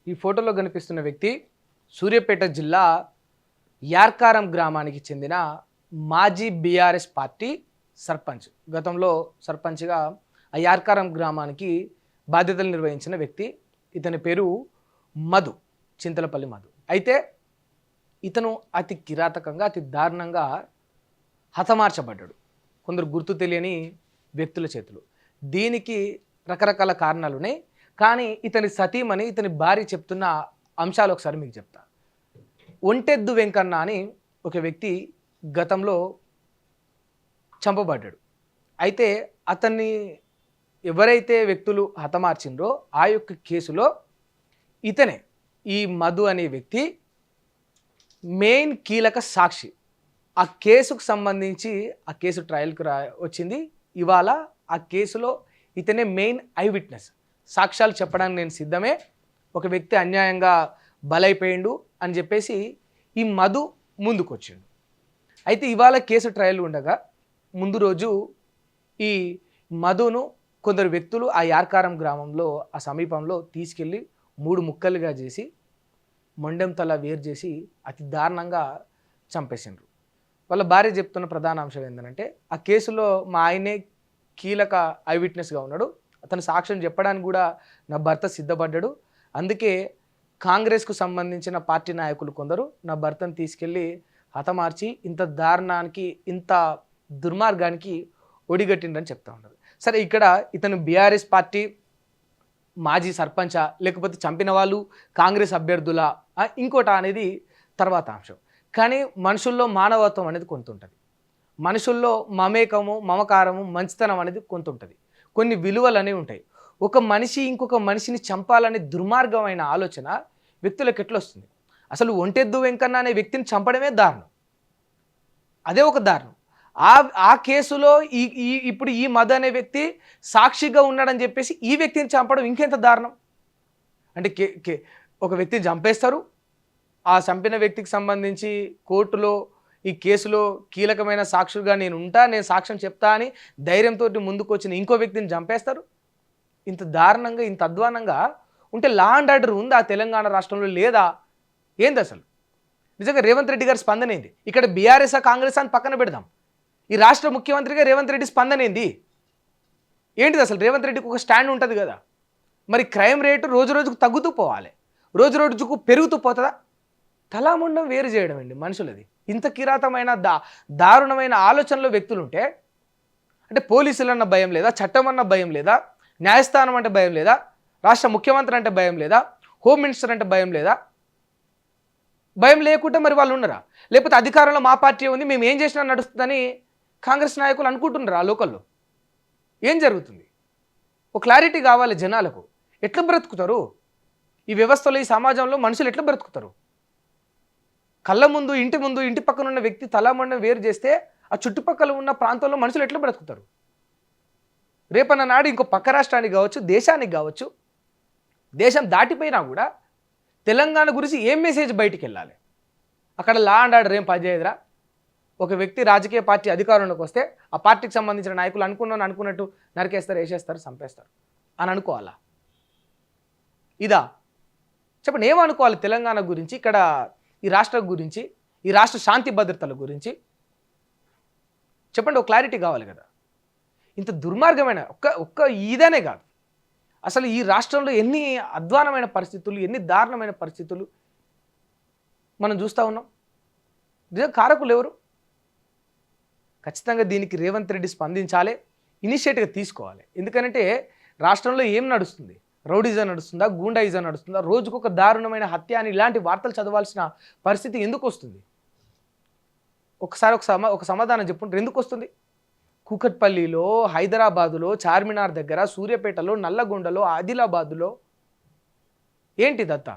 ఈ ఫోటోలో కనిపిస్తున్న వ్యక్తి సూర్యాపేట జిల్లా యార్కారం గ్రామానికి చెందిన మాజీ బీఆర్ఎస్ పార్టీ సర్పంచ్. గతంలో సర్పంచ్గా ఆ యార్కారం గ్రామానికి బాధ్యతలు నిర్వహించిన వ్యక్తి. ఇతని పేరు మధు, చింతలపల్లి మధు. అయితే ఇతను అతి కిరాతకంగా, అతి దారుణంగా హతమార్చబడ్డాడు కొందరు గుర్తు తెలియని వ్యక్తుల చేతులు. దీనికి రకరకాల కారణాలు ఉన్నాయి. కానీ ఇతని సతీమణి, ఇతని భార్య చెప్తున్న అంశాలు ఒకసారి మీకు చెప్తా. ఒంటెద్దు వెంకన్న అని ఒక వ్యక్తి గతంలో చంపబడ్డాడు. అయితే అతన్ని ఎవరైతే వ్యక్తులు హతమార్చిండ్రో ఆ యొక్క కేసులో ఇతనే, ఈ మధు అనే వ్యక్తి మెయిన్ కీలక సాక్షి. ఆ కేసుకు సంబంధించి ఆ కేసు ట్రయల్కి వచ్చింది. ఇవాళ ఆ కేసులో ఇతనే మెయిన్ ఐ విట్నెస్. సాక్ష్యాలు చెప్పడానికి నేను సిద్ధమే, ఒక వ్యక్తి అన్యాయంగా బలైపోయిండు అని చెప్పేసి ఈ మధు ముందుకొచ్చిండు. అయితే ఇవాళ కేసు ట్రయల్ ఉండగా ముందు రోజు ఈ మధును కొందరు వ్యక్తులు ఆ యార్కారం గ్రామంలో, ఆ సమీపంలో తీసుకెళ్ళి 3 ముక్కలుగా చేసి మొండెం తల వేరు చేసి అతి దారుణంగా చంపేసిండ్రు. వాళ్ళ భార్య చెప్తున్న ప్రధాన అంశం ఏంటంటే, ఆ కేసులో మా ఆయనే కీలక ఐ విట్నెస్గా ఉన్నాడు, అతను సాక్ష్యం చెప్పడానికి కూడా నా భర్త సిద్ధపడ్డాడు. అందుకే కాంగ్రెస్కు సంబంధించిన పార్టీ నాయకులు కొందరు నా భర్తను తీసుకెళ్ళి హతమార్చి ఇంత దారుణానికి, ఇంత దుర్మార్గానికి ఒడిగట్టిండని చెప్తా ఉన్నారు. సరే, ఇక్కడ ఇతను బీఆర్ఎస్ పార్టీ మాజీ సర్పంచా, లేకపోతే చంపిన వాళ్ళు కాంగ్రెస్ అభ్యర్థులా, ఇంకోట అనేది తర్వాత అంశం. కానీ మనుషుల్లో మానవత్వం అనేది కొంత ఉంటుంది. మనుషుల్లో మమేకము, మమకారము, మంచితనం అనేది కొంత ఉంటుంది. కొన్ని విలువలు అనేవి ఉంటాయి. ఒక మనిషి ఇంకొక మనిషిని చంపాలనే దుర్మార్గమైన ఆలోచన వ్యక్తులకు ఎట్లా వస్తుంది? అసలు ఒంటెద్దు వెంకన్న అనే వ్యక్తిని చంపడమే దారుణం. అదే ఒక దారుణం. ఆ కేసులో ఇప్పుడు ఈ మధు అనే వ్యక్తి సాక్షిగా ఉన్నాడని చెప్పేసి ఈ వ్యక్తిని చంపడం ఇంకెంత దారుణం. అంటే ఒక వ్యక్తిని చంపేస్తారు, ఆ చంపిన వ్యక్తికి సంబంధించి కోర్టులో ఈ కేసులో కీలకమైన సాక్షులుగా నేను ఉంటా, నేను సాక్ష్యం చెప్తా అని ధైర్యంతో ముందుకు వచ్చిన ఇంకో వ్యక్తిని చంపేస్తారు. ఇంత దారుణంగా, ఇంత అధ్వానంగా ఉంటే లా అండ్ ఆర్డర్ ఉందా తెలంగాణ రాష్ట్రంలో? లేదా? ఏంది అసలు? నిజంగా రేవంత్ రెడ్డి గారి స్పందన ఏంది? ఇక్కడ బీఆర్ఎస్ కాంగ్రెస్ అని పక్కన పెడదాం, ఈ రాష్ట్ర ముఖ్యమంత్రిగా రేవంత్ రెడ్డి స్పందన ఏంది? ఏంటిది అసలు? రేవంత్ రెడ్డికి ఒక స్టాండ్ ఉంటుంది కదా. మరి క్రైమ్ రేటు రోజు రోజుకు తగ్గుతూ పోవాలి, రోజు రోజుకు పెరుగుతూ పోతుందా? తలాముండం వేరు చేయడం అండి మనుషులది. ఇంత కిరాతమైన దారుణమైన ఆలోచనలో వ్యక్తులుంటే, అంటే పోలీసులన్న భయం లేదా, చట్టం అన్న భయం లేదా, న్యాయస్థానం అంటే భయం లేదా, రాష్ట్ర ముఖ్యమంత్రి అంటే భయం లేదా, హోమ్ మినిస్టర్ అంటే భయం లేదా? భయం లేకుండా మరి వాళ్ళు ఉన్నారా? లేకపోతే అధికారంలో మా పార్టీ ఉంది, మేము ఏం చేసినా నడుస్తుందని కాంగ్రెస్ నాయకులు అనుకుంటున్నారు. ఆ లోకల్లో ఏం జరుగుతుంది? ఒక క్లారిటీ కావాలి జనాలకు. ఎట్లా బ్రతుకుతారు ఈ వ్యవస్థలో, ఈ సమాజంలో మనుషులు ఎట్లా బ్రతుకుతారు? కళ్ళ ముందు, ఇంటి పక్కన ఉన్న వ్యక్తి తలామండం వేరు చేస్తే ఆ చుట్టుపక్కల ఉన్న ప్రాంతంలో మనుషులు ఎట్లా బ్రతుకుతారు? రేపన్న నాడు ఇంకో పక్క రాష్ట్రానికి కావచ్చు, దేశానికి కావచ్చు, దేశం దాటిపోయినా కూడా తెలంగాణ గురించి ఏం మెసేజ్ బయటికి వెళ్ళాలి? అక్కడ లా అండ్ ఆర్డర్ ఏం పనిచేయదురా? ఒక వ్యక్తి రాజకీయ పార్టీ అధికారంలోకి వస్తే ఆ పార్టీకి సంబంధించిన నాయకులు అనుకున్నట్టు నరికేస్తారు, వేసేస్తారు, చంపేస్తారు అని అనుకోవాలా? ఇదా? చెప్పండి, ఏమనుకోవాలి తెలంగాణ గురించి, ఇక్కడ ఈ రాష్ట్రం గురించి, ఈ రాష్ట్ర శాంతి భద్రతల గురించి? చెప్పండి, ఒక క్లారిటీ కావాలి కదా. ఇంత దుర్మార్గమైన ఒక్క ఇదనే కాదు, అసలు ఈ రాష్ట్రంలో ఎన్ని అధ్వానమైన పరిస్థితులు, ఎన్ని దారుణమైన పరిస్థితులు మనం చూస్తూ ఉన్నాం. నిజంగా కారకులు ఎవరు? ఖచ్చితంగా దీనికి రేవంత్ రెడ్డి స్పందించాలి, ఇనిషియేటివ్గా తీసుకోవాలి. ఎందుకంటే రాష్ట్రంలో ఏం నడుస్తుంది? రౌడీజం నడుస్తుందా, గూండాయిజం నడుస్తుందా? రోజుకొక దారుణమైన హత్య అని ఇలాంటి వార్తలు చదవాల్సిన పరిస్థితి ఎందుకు వస్తుంది? ఒకసారి ఒక సమాధానం చెప్పుంటారు, ఎందుకు వస్తుంది? కూకట్పల్లిలో, హైదరాబాదులో, చార్మినార్ దగ్గర, సూర్యాపేటలో, నల్లగొండలో, ఆదిలాబాదులో ఏంటిదత్తా?